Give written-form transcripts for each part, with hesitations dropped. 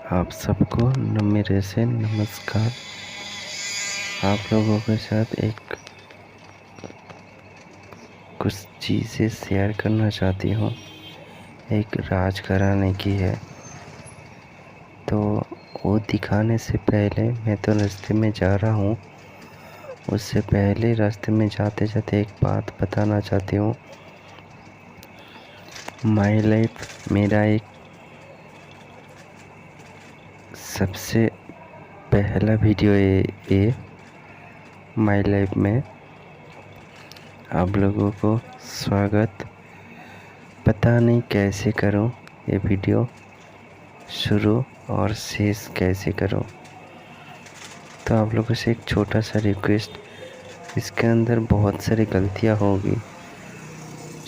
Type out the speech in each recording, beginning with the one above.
आप सबको मेरे से नमस्कार। आप लोगों के साथ कुछ चीज़ें शेयर करना चाहती हूँ। एक राज घराने की है, तो वो दिखाने से पहले मैं तो रास्ते में जा रहा हूँ। उससे पहले रास्ते में जाते जाते एक बात बताना चाहती हूँ। माई लाइफ मेरा एक सबसे पहला वीडियो ये माई लाइफ में आप लोगों को स्वागत। पता नहीं कैसे करूं ये वीडियो शुरू और शेष कैसे करूं, तो आप लोगों से एक छोटा सा रिक्वेस्ट। इसके अंदर बहुत सारी गलतियां होगी,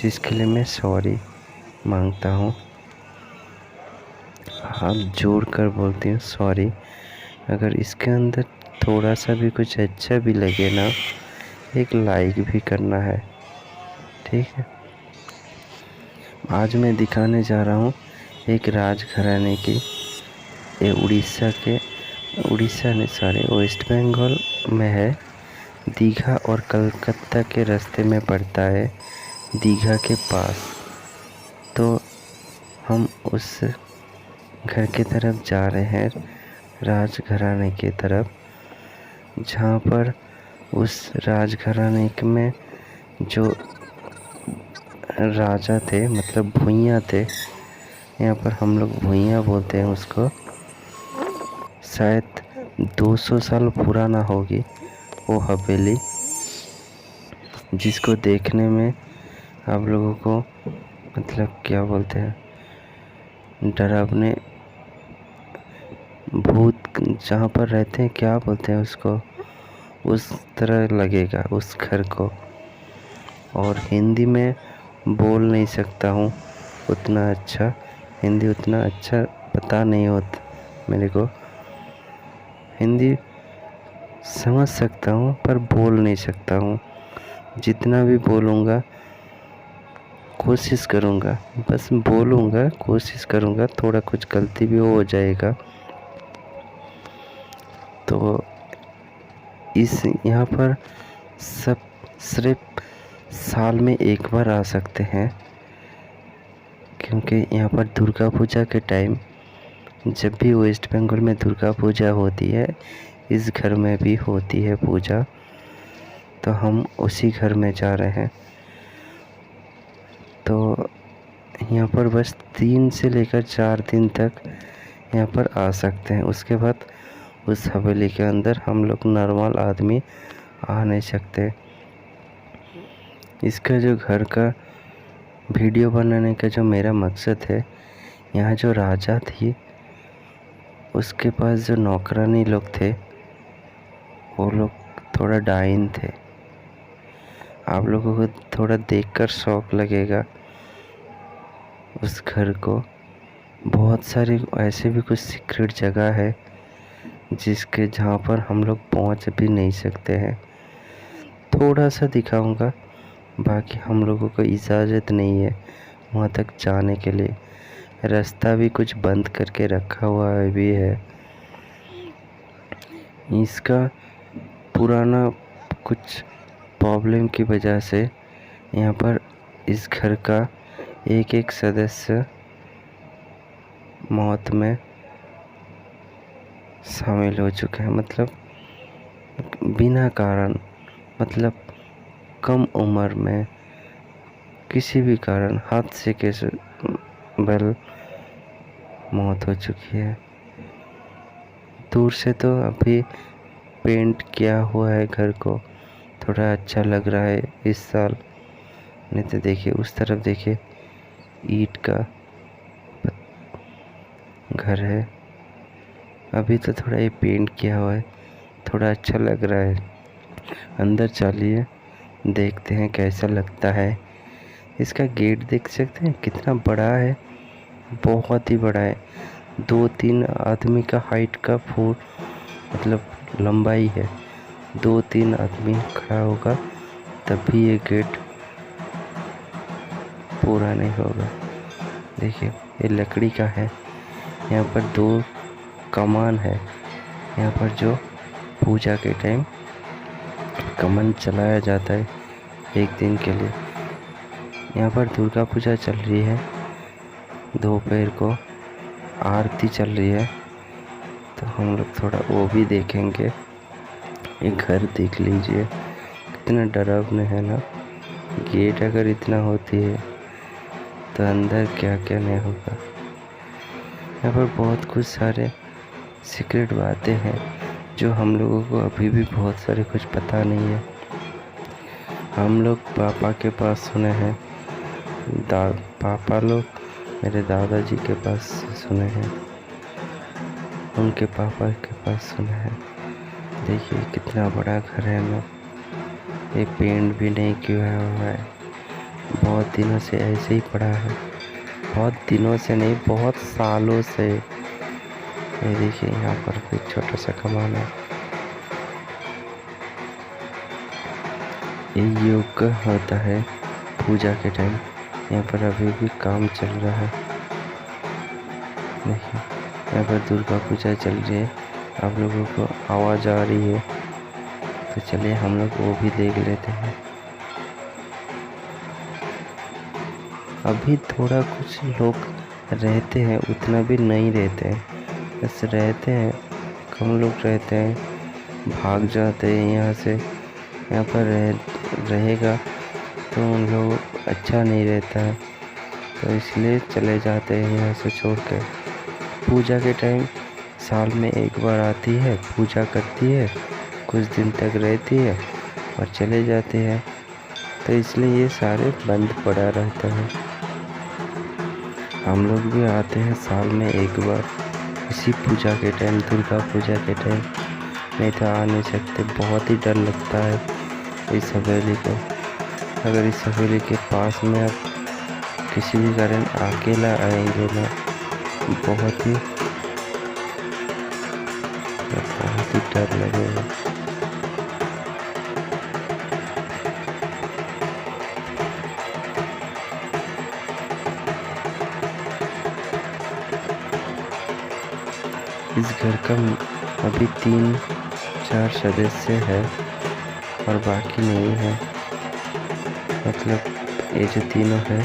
जिसके लिए मैं सॉरी मांगता हूं। हाथ जोड़ कर बोलती हूँ सॉरी। अगर इसके अंदर थोड़ा सा भी कुछ अच्छा भी लगे ना, एक लाइक भी करना है, ठीक है। आज मैं दिखाने जा रहा हूँ एक राजघराने की। ये उड़ीसा नहीं, सॉरी, वेस्ट बंगाल में है। दीघा और कलकत्ता के रास्ते में पड़ता है, दीघा के पास। तो हम उस घर की तरफ जा रहे हैं, राजघराने की तरफ, जहाँ पर उस राजघराने में जो राजा थे, मतलब भूइयाँ थे। यहाँ पर हम लोग भूइयाँ बोलते हैं उसको। शायद 200 साल पुराना होगी वो हवेली, जिसको देखने में आप लोगों को, मतलब क्या बोलते हैं, डरावने भूत जहाँ पर रहते हैं, क्या बोलते हैं उसको, उस तरह लगेगा उस घर को। और हिंदी में बोल नहीं सकता हूँ उतना अच्छा, हिंदी उतना अच्छा पता नहीं होता मेरे को। हिंदी समझ सकता हूँ पर बोल नहीं सकता हूँ। जितना भी बोलूँगा, कोशिश करूँगा, बस बोलूँगा, कोशिश करूँगा। थोड़ा कुछ गलती भी हो जाएगा तो इस यहाँ पर सब सिर्फ साल में एक बार आ सकते हैं, क्योंकि यहाँ पर दुर्गा पूजा के टाइम, जब भी वेस्ट बंगाल में दुर्गा पूजा होती है, इस घर में भी होती है पूजा। तो हम उसी घर में जा रहे हैं। तो यहाँ पर बस 3 से लेकर 4 दिन तक यहाँ पर आ सकते हैं। उसके बाद उस हवेली के अंदर हम लोग नॉर्मल आदमी आ नहीं सकते। इसका जो घर का वीडियो बनाने का जो मेरा मकसद है, यहाँ जो राजा थी, उसके पास जो नौकरानी लोग थे, वो लोग थोड़ा डाइन थे। आप लोगों को थोड़ा देखकर शौक लगेगा उस घर को। बहुत सारी ऐसे भी कुछ सीक्रेट जगह है जिसके जहाँ पर हम लोग पहुँच भी नहीं सकते हैं। थोड़ा सा दिखाऊंगा, बाकी हम लोगों को इजाज़त नहीं है वहाँ तक जाने के लिए। रास्ता भी कुछ बंद करके रखा हुआ भी है। इसका पुराना कुछ प्रॉब्लम की वजह से यहाँ पर इस घर का एक सदस्य मौत में शामिल हो चुके हैं। मतलब बिना कारण, मतलब कम उम्र में किसी भी कारण हादसे के बल मौत हो चुकी है। दूर से तो अभी पेंट किया हुआ है घर को, थोड़ा अच्छा लग रहा है इस साल। नहीं तो देखिए उस तरफ, देखिए ईंट का घर है। अभी तो थोड़ा ये पेंट किया हुआ है, थोड़ा अच्छा लग रहा है। अंदर चलिए, देखते हैं कैसा लगता है। इसका गेट देख सकते हैं कितना बड़ा है, बहुत ही बड़ा है। 2-3 आदमी का हाइट का फुट, मतलब लंबाई है। 2-3 आदमी खड़ा होगा तब भी ये गेट पूरा नहीं होगा। देखिए ये लकड़ी का है। यहाँ पर 2 कमान है। यहाँ पर जो पूजा के टाइम कमान चलाया जाता है एक दिन के लिए। यहाँ पर दुर्गा पूजा चल रही है, दोपहर को आरती चल रही है, तो हम लोग थोड़ा वो भी देखेंगे। ये घर देख लीजिए कितना डरावना है ना। गेट अगर इतना होती है तो अंदर क्या क्या नहीं होगा। यहाँ पर बहुत कुछ सारे सीक्रेट बातें हैं जो हम लोगों को अभी भी बहुत सारे कुछ पता नहीं है। हम लोग पापा के पास सुने हैं, पापा लोग मेरे दादाजी के पास सुने हैं, उनके पापा के पास सुने हैं। देखिए कितना बड़ा घर है ना। ये पेंट भी नहीं किया हुआ है, बहुत दिनों से ऐसे ही पड़ा है। बहुत दिनों से नहीं, बहुत सालों से। ये देखिए यहाँ पर एक छोटा सा कमान है। ये योग होता है पूजा के टाइम। यहाँ पर अभी भी काम चल रहा है। देखिए यहाँ पर दुर्गा पूजा चल रही है, आप लोगों को आवाज़ आ रही है, तो चलिए हम लोग वो भी देख लेते हैं। अभी थोड़ा कुछ लोग रहते हैं, उतना भी नहीं रहते हैं, बस रहते हैं, कम लोग रहते हैं, भाग जाते हैं यहाँ से। यहाँ पर रहेगा तो उन लोग अच्छा नहीं रहता है, तो इसलिए चले जाते हैं यहाँ से छोड़ कर। पूजा के टाइम साल में एक बार आती है, पूजा करती है, कुछ दिन तक रहती है और चले जाते हैं, तो इसलिए ये सारे बंद पड़ा रहता है। हम लोग भी आते हैं साल में एक बार, इसी पूजा के टाइम, दुर्गा पूजा के टाइम। नहीं तो आ नहीं सकते, बहुत ही डर लगता है इस हवेली को। अगर इस हवेली के पास में आप किसी भी कारण अकेला आएंगे ना, बहुत ही डर लगेगा। इस घर का अभी 3-4 सदस्य है और बाकी नहीं है। मतलब ये जो तीनों है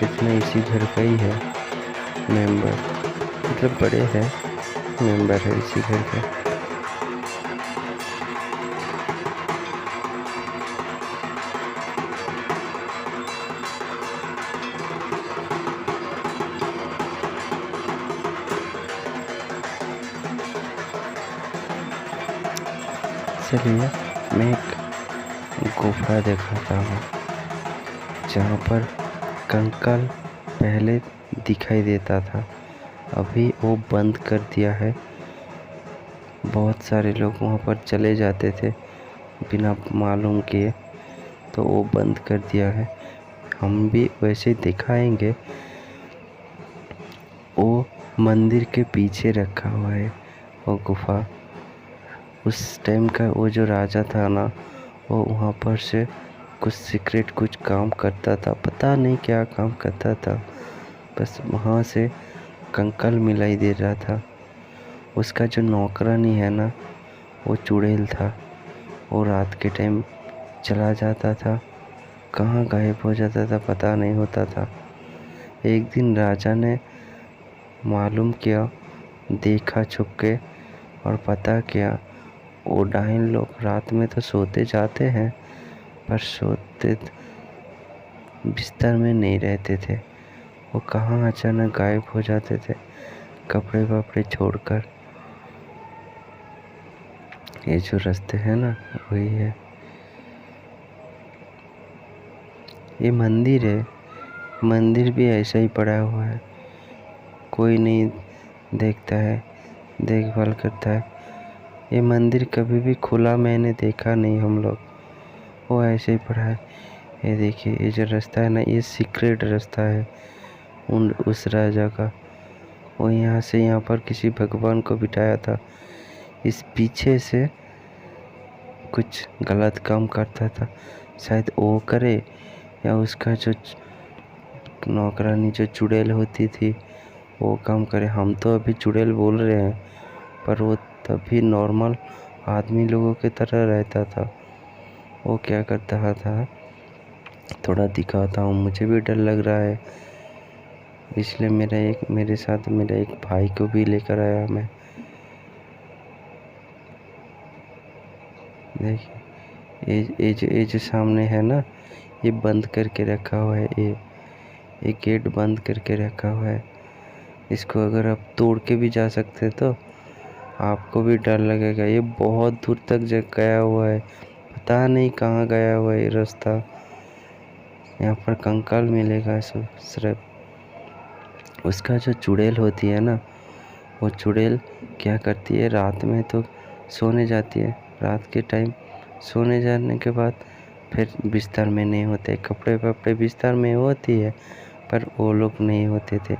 इतना इसी घर का ही है मेंबर, मतलब बड़े हैं मेंबर है इसी घर के। चलिए मैं एक गुफा दिखाता हूँ जहाँ पर कंकाल पहले दिखाई देता था, अभी वो बंद कर दिया है। बहुत सारे लोग वहाँ पर चले जाते थे बिना मालूम किए, तो वो बंद कर दिया है। हम भी वैसे दिखाएंगे। वो मंदिर के पीछे रखा हुआ है वो गुफा। उस टाइम का वो जो राजा था ना, वो वहाँ पर से कुछ सीक्रेट कुछ काम करता था, पता नहीं क्या काम करता था, बस वहाँ से कंकाल मिलाई दे रहा था। उसका जो नौकरानी है ना, वो चुड़ैल था। वो रात के टाइम चला जाता था, कहाँ गायब हो जाता था पता नहीं होता था। एक दिन राजा ने मालूम किया, देखा छुप के और पता किया, वो डाइन लोग रात में तो सोते जाते हैं पर सोते बिस्तर में नहीं रहते थे। वो कहाँ अचानक गायब हो जाते थे कपड़े वपड़े छोड़कर। ये जो रास्ते हैं ना, वही है। ये मंदिर है, मंदिर भी ऐसा ही पड़ा हुआ है, कोई नहीं देखता है, देखभाल करता है। ये मंदिर कभी भी खुला मैंने देखा नहीं हम लोग, वो ऐसे ही पड़ा है। ये देखिए ये जो रास्ता है ना, ये सीक्रेट रास्ता है उस राजा का। वो यहाँ से यहाँ पर किसी भगवान को बिठाया था, इस पीछे से कुछ गलत काम करता था, शायद वो करे या उसका जो नौकरानी जो चुड़ैल होती थी वो काम करे। हम तो अभी चुड़ैल बोल रहे हैं, पर वो तभी नॉर्मल आदमी लोगों की तरह रहता था। वो क्या करता था, थोड़ा दिखाता हूँ, मुझे भी डर लग रहा है, इसलिए मेरे साथ मेरा एक भाई को भी लेकर आया मैं। देखिए ये जो सामने है ना, ये बंद करके रखा हुआ है, ये गेट बंद करके रखा हुआ है। इसको अगर आप तोड़ के भी जा सकते तो आपको भी डर लगेगा। ये बहुत दूर तक गया हुआ है, पता नहीं कहाँ गया हुआ है ये रास्ता। यहाँ पर कंकाल मिलेगा सिर्फ। उसका जो चुड़ैल होती है ना, वो चुड़ैल क्या करती है, रात में तो सोने जाती है, रात के टाइम सोने जाने के बाद फिर बिस्तर में नहीं होते, कपड़े वपड़े बिस्तर में होती है, पर वो लोग नहीं होते थे।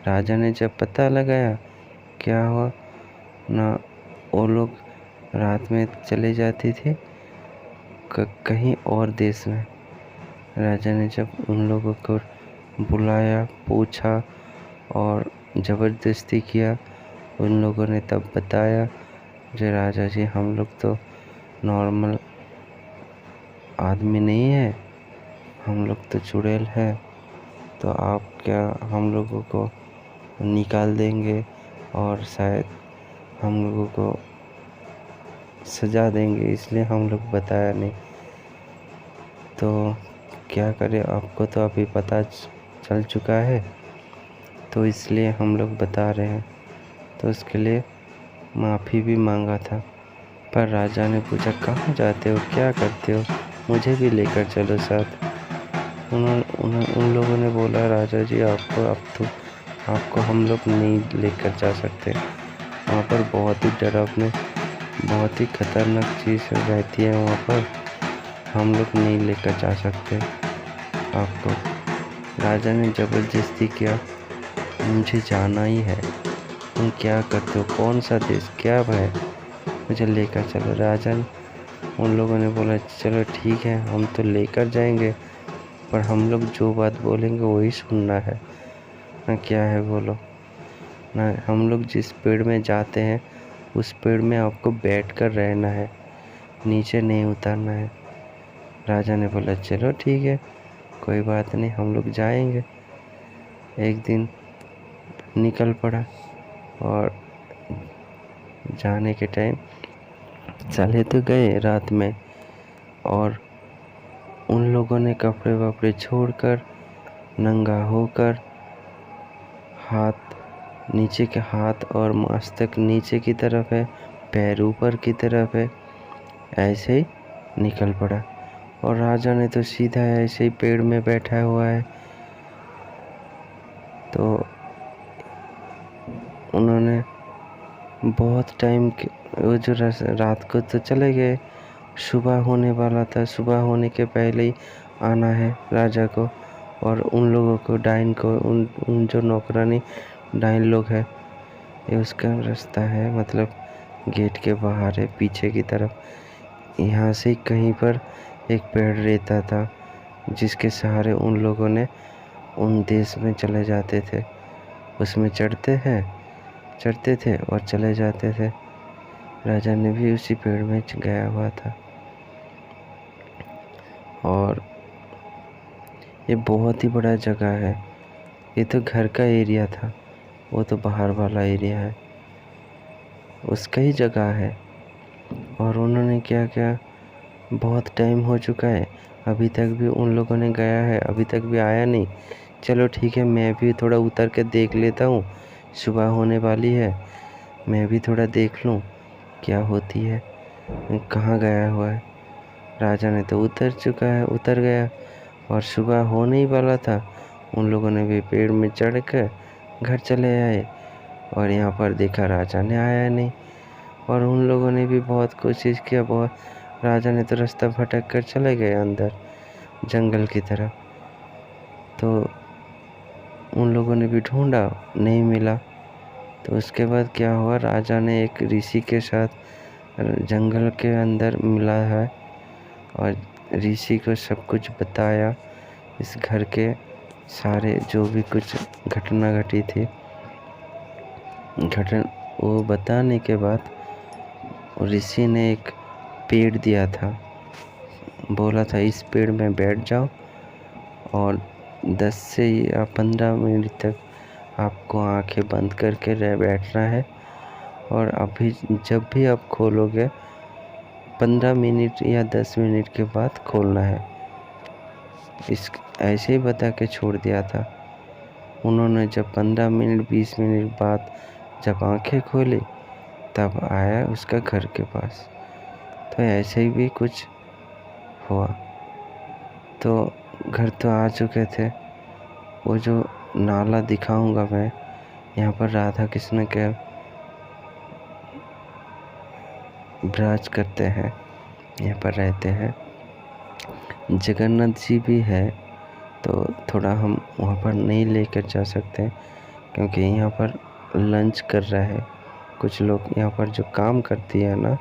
राजा ने जब पता लगाया, क्या हुआ ना, वो लोग रात में चले जाती थी कहीं और देश में। राजा ने जब उन लोगों को बुलाया, पूछा और ज़बरदस्ती किया, उन लोगों ने तब बताया, जो राजा जी हम लोग तो नॉर्मल आदमी नहीं है, हम लोग तो चुड़ैल है, तो आप क्या हम लोगों को निकाल देंगे और शायद हम लोगों को सजा देंगे, इसलिए हम लोग बताया नहीं। तो क्या करें, आपको तो अभी पता चल चुका है, तो इसलिए हम लोग बता रहे हैं। तो उसके लिए माफ़ी भी मांगा था, पर राजा ने पूछा कहाँ जाते हो, क्या करते हो, मुझे भी लेकर चलो साथ। उन लोगों ने बोला, राजा जी आपको हम लोग नहीं लेकर जा सकते, वहाँ पर बहुत ही डरावने, बहुत ही खतरनाक चीज़ रहती है वहाँ पर, हम लोग नहीं लेकर जा सकते आपको। राजा ने ज़बरदस्ती किया, मुझे जाना ही है, तुम क्या करते हो, कौन सा देश, क्या है, मुझे लेकर चलो। राजा ने, उन लोगों ने बोला चलो ठीक है, हम तो लेकर जाएंगे, पर हम लोग जो बात बोलेंगे वही सुनना है ना, क्या है बोलो ना। हम लोग जिस पेड़ में जाते हैं उस पेड़ में आपको बैठ कर रहना है, नीचे नहीं उतरना है। राजा ने बोला चलो ठीक है, कोई बात नहीं, हम लोग जाएंगे। एक दिन निकल पड़ा और जाने के टाइम चले तो गए रात में, और उन लोगों ने कपड़े वपड़े छोड़कर, नंगा होकर, हाथ और मस्तक नीचे की तरफ है, पैर ऊपर की तरफ है, ऐसे ही निकल पड़ा। और राजा ने तो सीधा ऐसे ही पेड़ में बैठा हुआ है। तो उन्होंने बहुत टाइम वो जो रात को तो चले गए, सुबह होने वाला था, सुबह होने के पहले ही आना है राजा को, और उन लोगों को, डाइन को, उन जो नौकरानी डाइन लोग है, ये उसका रास्ता है, मतलब गेट के बाहर है पीछे की तरफ। यहाँ से कहीं पर एक पेड़ रहता था, जिसके सहारे उन लोगों ने उन देश में चले जाते थे, उसमें चढ़ते थे और चले जाते थे। राजा ने भी उसी पेड़ में गया हुआ था। और ये बहुत ही बड़ा जगह है, ये तो घर का एरिया था, वो तो बाहर वाला एरिया है, उसका ही जगह है। और उन्होंने क्या क्या, बहुत टाइम हो चुका है, अभी तक भी उन लोगों ने गया है, अभी तक भी आया नहीं। चलो ठीक है, मैं भी थोड़ा उतर के देख लेता हूँ, सुबह होने वाली है, मैं भी थोड़ा देख लूँ क्या होती है, कहाँ गया हुआ है। राजा ने तो उतर गया, और सुबह होने ही वाला था। उन लोगों ने भी पेड़ में चढ़ कर घर चले आए, और यहाँ पर देखा राजा ने आया नहीं। और उन लोगों ने भी बहुत कोशिश किया, राजा ने तो रास्ता भटक कर चले गए अंदर जंगल की तरफ। तो उन लोगों ने भी ढूंढा, नहीं मिला। तो उसके बाद क्या हुआ, राजा ने एक ऋषि के साथ जंगल के अंदर मिला है, और ऋषि को सब कुछ बताया, इस घर के सारे जो भी कुछ घटना घटी थी, वो बताने के बाद ऋषि ने एक पेड़ दिया था, बोला था इस पेड़ में बैठ जाओ और 10 से या 15 मिनट तक आपको आंखें बंद करके बैठना है, और अभी जब भी आप खोलोगे 15 मिनट या 10 मिनट के बाद खोलना है। इस ऐसे ही बता के छोड़ दिया था। उन्होंने जब 15 मिनट 20 मिनट बाद जब आंखें खोली तब आया उसका घर के पास। तो ऐसे ही भी कुछ हुआ। तो घर तो आ चुके थे। वो जो नाला दिखाऊंगा मैं, यहाँ पर राधा कृष्ण के विराज करते हैं, यहाँ पर रहते हैं। जगन्नाथ जी भी है, तो थोड़ा हम वहाँ पर नहीं लेकर जा सकते क्योंकि यहाँ पर लंच कर रहा है कुछ लोग। यहाँ पर जो काम करती है ना,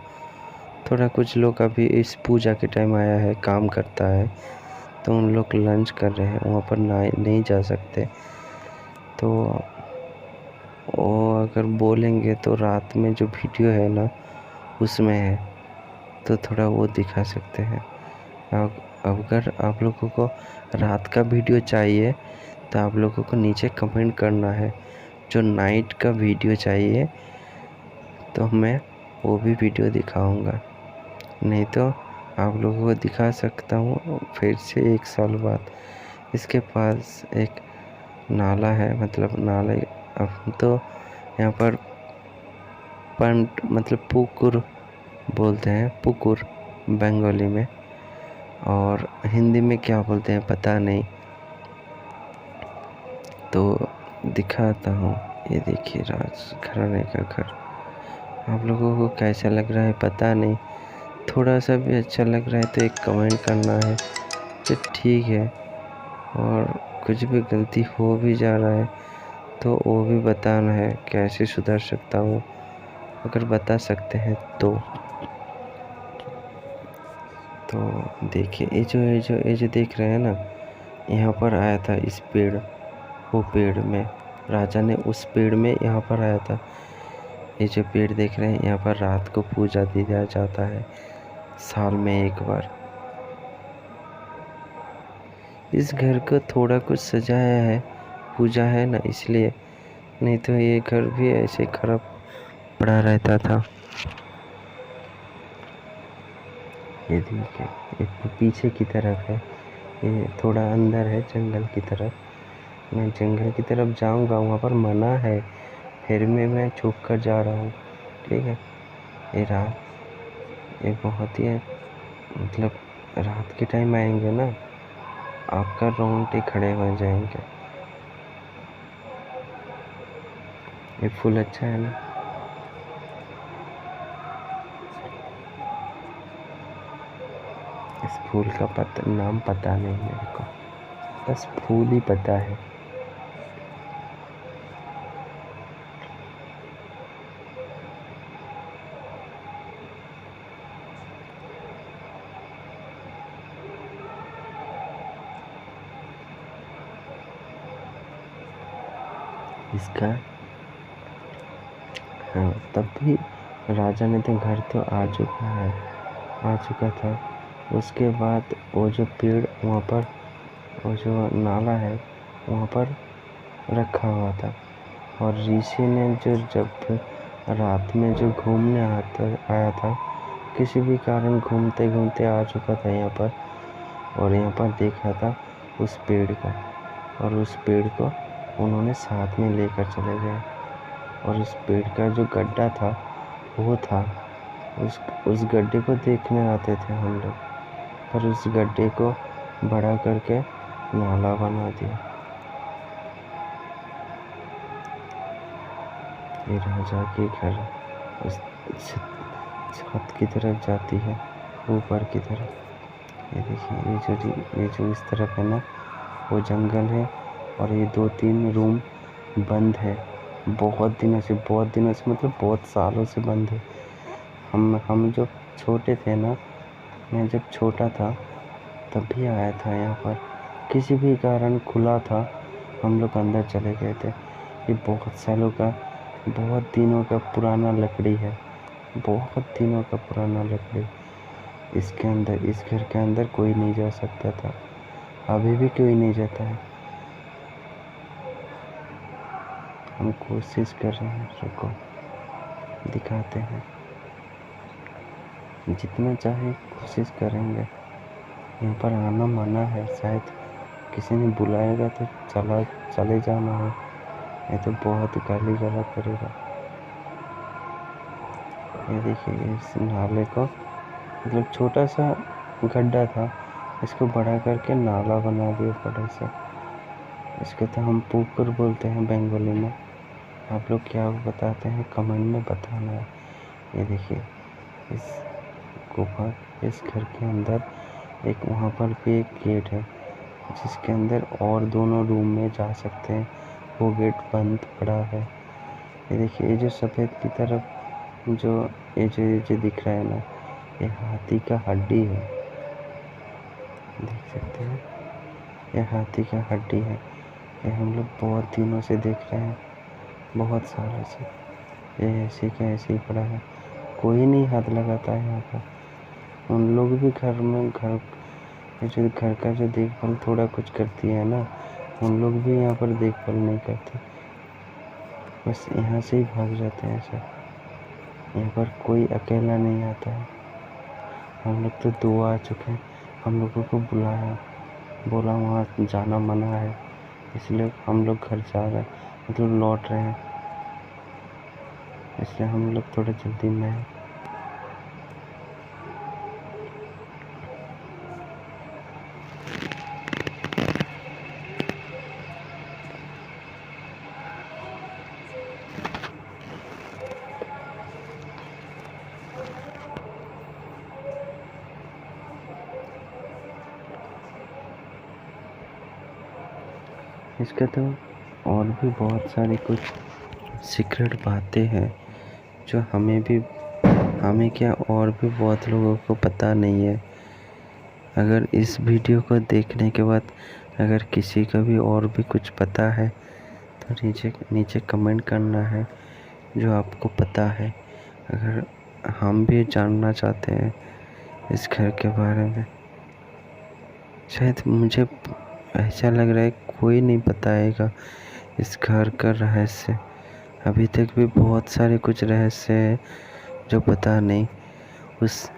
थोड़ा कुछ लोग अभी इस पूजा के टाइम आया है, काम करता है, तो उन लोग लंच कर रहे हैं, वहाँ पर नहीं जा सकते। तो वो अगर बोलेंगे तो रात में जो वीडियो है ना उसमें है, तो थोड़ा वो दिखा सकते हैं। अगर आप लोगों को रात का वीडियो चाहिए तो आप लोगों को नीचे कमेंट करना है। जो नाइट का वीडियो चाहिए तो मैं वो भी वीडियो दिखाऊंगा, नहीं तो आप लोगों को दिखा सकता हूँ फिर से 1 साल बाद। इसके पास एक नाला है, मतलब नाला, अब तो यहाँ पर पंट मतलब पुकुर बोलते हैं, पुकुर बंगाली में, और हिंदी में क्या बोलते हैं पता नहीं। तो दिखाता हूँ, ये देखिए राज घराने का घर। आप लोगों को कैसा लग रहा है पता नहीं, थोड़ा सा भी अच्छा लग रहा है तो एक कमेंट करना है, तो ठीक है। और कुछ भी गलती हो भी जा रहा है तो वो भी बताना है, कैसे सुधार सकता हूँ, अगर बता सकते हैं तो देखिए ये जो देख रहे हैं ना, यहाँ पर आया था इस पेड़, वो पेड़ में राजा ने उस पेड़ में यहाँ पर आया था। ये जो पेड़ देख रहे हैं, यहाँ पर रात को पूजा दिया जाता है, साल में 1 बार। इस घर को थोड़ा कुछ सजाया है, पूजा है ना इसलिए, नहीं तो ये घर भी ऐसे खराब पड़ा रहता था। ये देखिए, ये पीछे की तरफ है, ये थोड़ा अंदर है जंगल की तरफ। मैं जंगल की तरफ जाऊंगा, वहाँ पर मना है, फिर मैं छुप कर जा रहा हूँ, ठीक है। ये रात, ये बहुत ही मतलब रात के टाइम आएंगे ना, आपका रोंगटे खड़े हो जाएंगे। ये फूल अच्छा है ना, इस फूल का नाम पता नहीं मेरे को, बस फूल ही पता है। इसका हाँ, तब भी राजा ने तो घर तो आ चुका था। उसके बाद वो जो पेड़ वहाँ पर, वो जो नाला है वहाँ पर रखा हुआ था, और ऋषि ने जो जब रात में जो घूमने आया था, किसी भी कारण घूमते घूमते आ चुका था यहाँ पर, और यहाँ पर देखा था उस पेड़ का, और उस पेड़ को उन्होंने साथ में लेकर चले गए। और उस पेड़ का जो गड्ढा था वो था, उस गड्ढे को देखने आते थे हम लोग, पर उस गड्ढे को बड़ा करके नाला बना दिया। ये राजा के घर उस छत की तरफ जाती है, ऊपर की तरफ। ये देखिए, ये जो इस तरफ है ना, वो जंगल है, और ये 2-3 रूम बंद है, बहुत दिनों से मतलब बहुत सालों से बंद है। हम जब छोटे थे ना, मैं जब छोटा था तब भी आया था यहाँ पर, किसी भी कारण खुला था, हम लोग अंदर चले गए थे। ये बहुत सालों का बहुत दिनों का पुराना लकड़ी है, बहुत दिनों का पुराना लकड़ी। इसके अंदर, इस घर के अंदर कोई नहीं जा सकता था, अभी भी कोई नहीं जाता है। हम कोशिश कर रहे हैं, रुको दिखाते हैं, जितना चाहे कोशिश करेंगे। यहाँ पर आना मना है, शायद किसी ने बुलाएगा तो चले जाना है, ये तो बहुत गाली गलौज करेगा। ये देखिए, इस नाले को मतलब छोटा सा गड्ढा था, इसको बड़ा करके नाला बना दिया बड़े से। इसको तो हम पुकुर बोलते हैं बंगाली में। आप लोग क्या बताते हैं कमेंट में बताना है। ये देखिए, इस गुफा, इस घर के अंदर एक वहाँ पर भी एक गेट है, जिसके अंदर और दोनों रूम में जा सकते हैं, वो गेट बंद पड़ा है। ये देखिए, ये जो सफ़ेद की तरफ ये जो दिख रहा है ना, ये हाथी का हड्डी है, देख सकते हैं, ये हाथी का हड्डी है। ये हम लोग बहुत दिनों से देख रहे हैं, बहुत सालों से। ये ऐसे का ऐसे ही पड़ा है, कोई नहीं हाथ लगाता है यहाँ पर। उन लोग भी जो घर का जो देखभाल थोड़ा कुछ करती है ना, उन लोग भी यहाँ पर देखभाल नहीं करते, बस यहाँ से ही भाग जाते हैं सब। यहाँ पर कोई अकेला नहीं आता है। हम लोग तो 2 आ चुके हैं, हम लोगों को बुलाया, बोला वहाँ जाना मना है, इसलिए हम लोग घर जा रहे हैं, मतलब लौट रहे हैं, इसलिए हम लोग थोड़ा जल्दी में हैं। इसका तो और भी बहुत सारी कुछ सीक्रेट बातें हैं जो हमें क्या और भी बहुत लोगों को पता नहीं है। अगर इस वीडियो को देखने के बाद अगर किसी का भी और भी कुछ पता है तो नीचे कमेंट करना है जो आपको पता है। अगर हम भी जानना चाहते हैं इस घर के बारे में, शायद मुझे ऐसा लग रहा है कोई नहीं बताएगा इस घर का रहस्य। अभी तक भी बहुत सारे कुछ रहस्य है जो पता नहीं। उस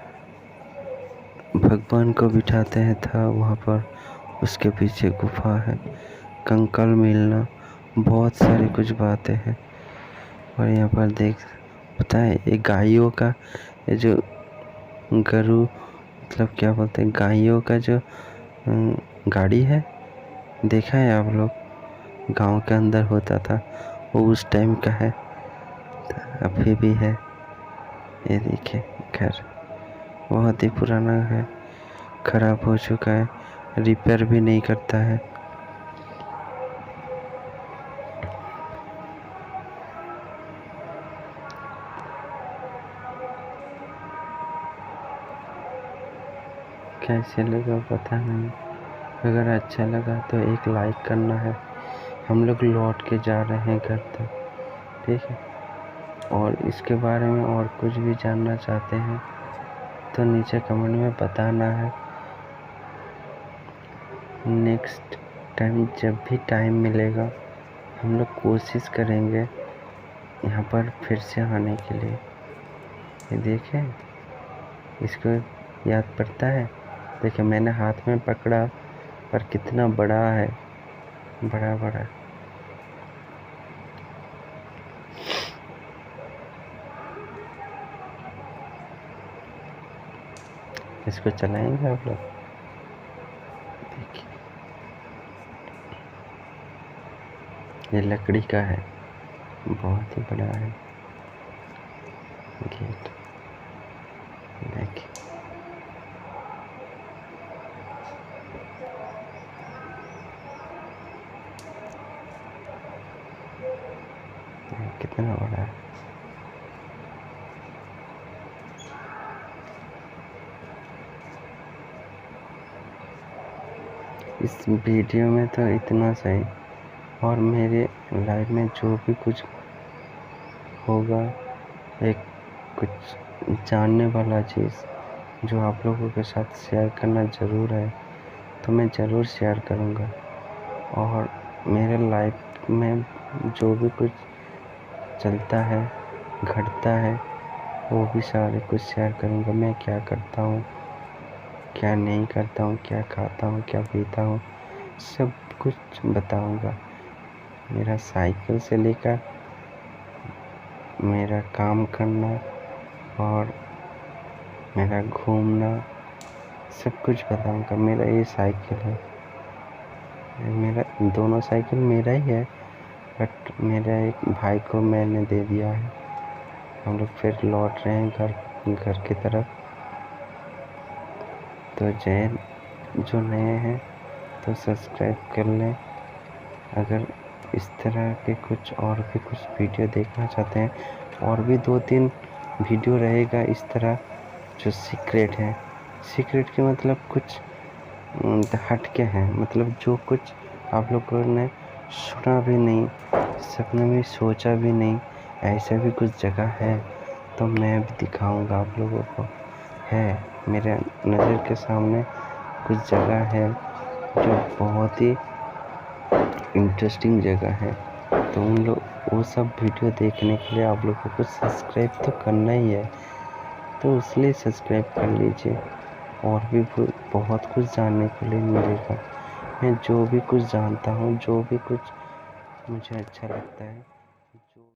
भगवान को बिठाते हैं था वहाँ पर, उसके पीछे गुफा है, कंकाल मिलना, बहुत सारी कुछ बातें हैं। और यहाँ पर पता है, ये गायों का, ये जो गरु मतलब क्या बोलते हैं, गायों का जो गाड़ी है, देखा है आप लोग, गांव के अंदर होता था, वो उस टाइम का है, अभी भी है। ये देखिए, घर बहुत ही पुराना है, खराब हो चुका है, रिपेयर भी नहीं करता है। कैसे लगा पता नहीं, अगर अच्छा लगा तो एक लाइक करना है। हम लोग लौट के जा रहे हैं घर तक, ठीक है। और इसके बारे में और कुछ भी जानना चाहते हैं तो नीचे कमेंट में बताना है। नेक्स्ट टाइम जब भी टाइम मिलेगा हम लोग कोशिश करेंगे यहाँ पर फिर से आने के लिए। ये देखें, इसको याद पड़ता है, देखिए मैंने हाथ में पकड़ा पर कितना बड़ा है, बड़ा बड़ा। इसको चलाएंगे आप लोग, देखिए ये लकड़ी का है, बहुत ही बड़ा है गेट, देखिए कितना बड़ा है। इस वीडियो में तो इतना सही, और मेरे लाइफ में जो भी कुछ होगा एक कुछ जानने वाला चीज़ जो आप लोगों के साथ शेयर करना ज़रूर है, तो मैं ज़रूर शेयर करूँगा। और मेरे लाइफ में जो भी कुछ चलता है, घटता है, वो भी सारे कुछ शेयर करूँगा। मैं क्या करता हूँ, क्या नहीं करता हूँ, क्या खाता हूँ, क्या पीता हूँ, सब कुछ बताऊँगा। मेरा साइकिल से लेकर मेरा काम करना और मेरा घूमना सब कुछ बताऊँगा। मेरा ये साइकिल है, मेरा दोनों साइकिल मेरा ही है, बट मेरा एक भाई को मैंने दे दिया है। हम लोग फिर लौट रहे हैं घर की तरफ। तो जो नए हैं तो सब्सक्राइब कर लें। अगर इस तरह के कुछ और भी कुछ वीडियो देखना चाहते हैं, और भी 2-3 वीडियो रहेगा इस तरह जो सीक्रेट है। सीक्रेट के मतलब कुछ हट के हैं, मतलब जो कुछ आप लोगों ने सुना भी नहीं, सपने में सोचा भी नहीं, ऐसा भी कुछ जगह है तो मैं भी दिखाऊंगा आप लोगों को। है मेरे नज़र के सामने कुछ जगह है जो बहुत ही इंटरेस्टिंग जगह है, तो वो सब वीडियो देखने के लिए आप लोगों को सब्सक्राइब तो करना ही है, तो इसलिए सब्सक्राइब कर लीजिए। और भी बहुत कुछ जानने के लिए मिलेगा। मैं जो भी कुछ जानता हूँ, जो भी कुछ मुझे अच्छा लगता है